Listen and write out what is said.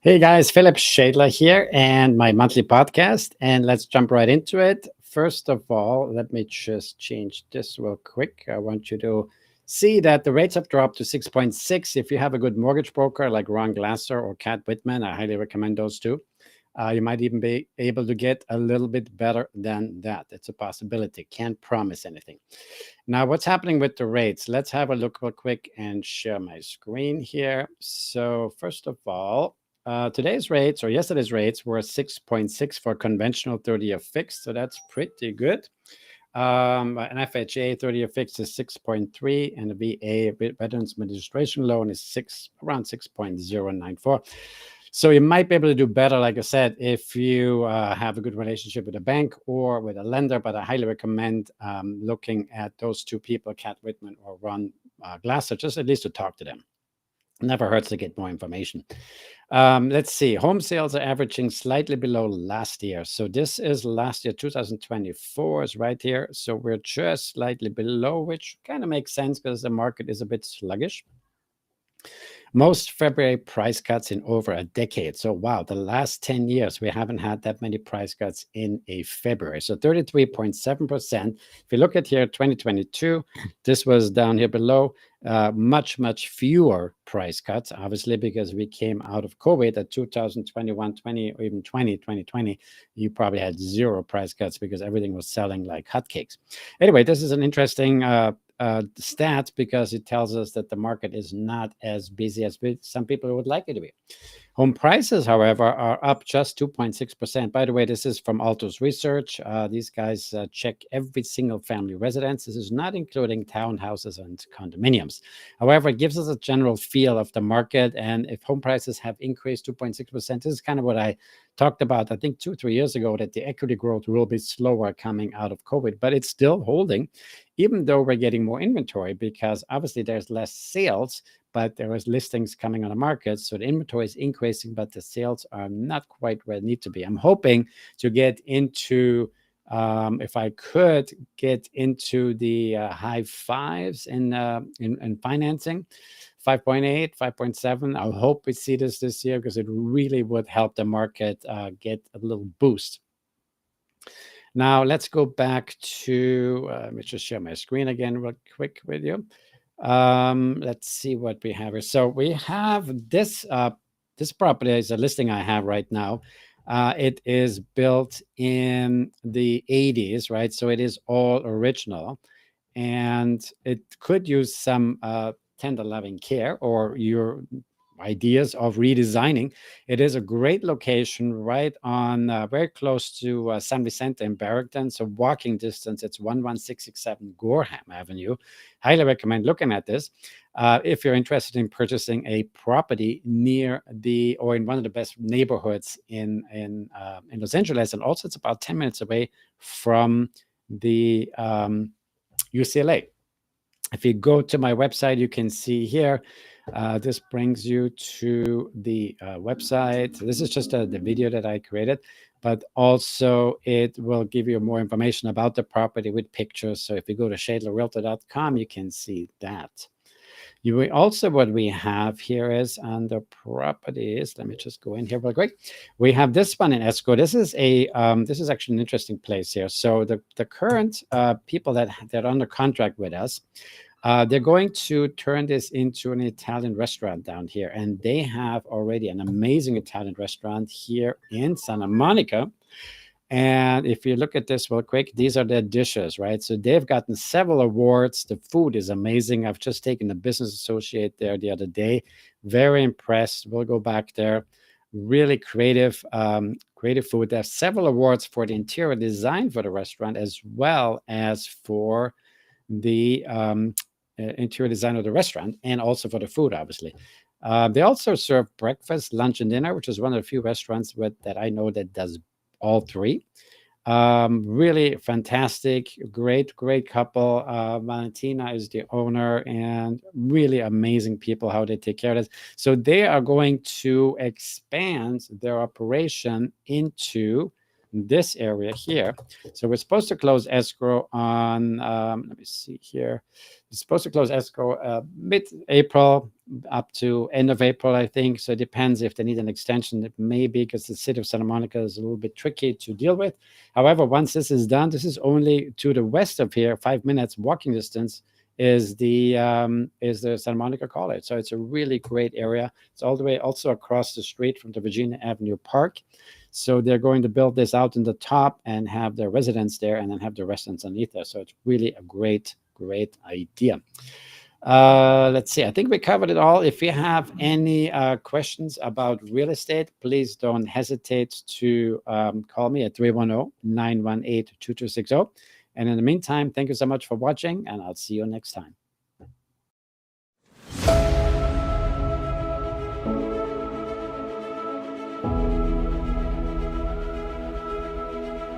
Hey guys, Philip Shadler here and my monthly podcast. And let's jump right into it. First of all, let me just change this real quick. I want you to see that the rates have dropped to 6.6. If you have a good mortgage broker like Ron Glasser or Kat Whitman, I highly recommend those two. You might even be able to get a little bit better than that. It's a possibility. Can't promise anything. Now, what's happening with the rates? Let's have a look real quick and share my screen here. So, first of all, today's rates or yesterday's rates were 6.6 for conventional 30-year fixed. So that's pretty good. An FHA 30-year fixed is 6.3, and a VA Veterans Administration loan is around 6.094. So you might be able to do better, like I said, if you have a good relationship with a bank or with a lender. But I highly recommend looking at those two people, Kat Whitman or Ron Glasser, just at least to talk to them. Never hurts to get more information. Let's see. Home sales are averaging slightly below last year. So this is last year, 2024 is right here. So we're just slightly below, which kind of makes sense because the market is a bit sluggish. Most February price cuts in over a decade. So, wow, the last 10 years, we haven't had that many price cuts in a February. So, 33.7%. If you look at here, 2022, this was down here below, much fewer price cuts, obviously, because we came out of COVID at 2021, 20, or even 2020. You probably had zero price cuts because everything was selling like hotcakes. Anyway, this is an interesting stat because it tells us that the market is not as busy as some people would like it to be. Home prices, however, are up just 2.6%. By the way, this is from Altos Research. These guys check every single family residence. This is not including townhouses and condominiums. However, it gives us a general feel of the market. And if home prices have increased 2.6%, this is kind of what I talked about, I think 2-3 years ago, that the equity growth will be slower coming out of COVID, but it's still holding, even though we're getting more inventory, because obviously there's less sales, but there is listings coming on the market. So the inventory is increasing, but the sales are not quite where they need to be. I'm hoping to get into, if I could get into the high fives in financing, 5.8, 5.7. I hope we see this year because it really would help the market get a little boost. Now let's go back to, let me just share my screen again real quick with you. Let's see what we have here. So we have this, this property is a listing I have right now. It is built in the 80s, right? So it is all original, and it could use some tender loving care or your ideas of redesigning. It is a great location right on very close to San Vicente in Barrington. So walking distance, it's 11667 Gorham Avenue. Highly recommend looking at this. If you're interested in purchasing a property near the or in one of the best neighborhoods in Los Angeles, and also it's about 10 minutes away from the UCLA. If you go to my website, you can see here, this brings you to the website. This is just the video that I created, but also it will give you more information about the property with pictures. So if you go to shadlerrealtor.com, you can see that. You will also, what we have here is under properties. Let me just go in here real quick. We have this one in escrow. This is this is actually an interesting place here. So the current people that are under contract with us, they're going to turn this into an Italian restaurant down here, and they have already an amazing Italian restaurant here in Santa Monica. And if you look at this real quick, these are their dishes, right? So they've gotten several awards. The food is amazing. I've just taken a business associate there the other day. Very impressed. We'll go back there. Really creative, creative food. They have several awards for the interior design for the restaurant, as well as for the interior design of the restaurant, and also for the food, obviously. They also serve breakfast, lunch, and dinner, which is one of the few restaurants that I know that does all three. Really fantastic, great couple. Valentina is the owner, and really amazing people how they take care of this. So they are going to expand their operation into this area here. So we're supposed to close escrow on, let me see here. We're supposed to close escrow mid-April up to end of April, I think. So it depends if they need an extension. It may be because the city of Santa Monica is a little bit tricky to deal with. However, once this is done, this is only to the west of here, 5 minutes walking distance is the Santa Monica College. So it's a really great area. It's all the way also across the street from the Virginia Avenue Park. So they're going to build this out in the top and have their residents there and then have the restaurants underneath there. So it's really a great, great idea. Let's see. I think we covered it all. If you have any questions about real estate, please don't hesitate to call me at 310-918-2260. And in the meantime, thank you so much for watching, and I'll see you next time.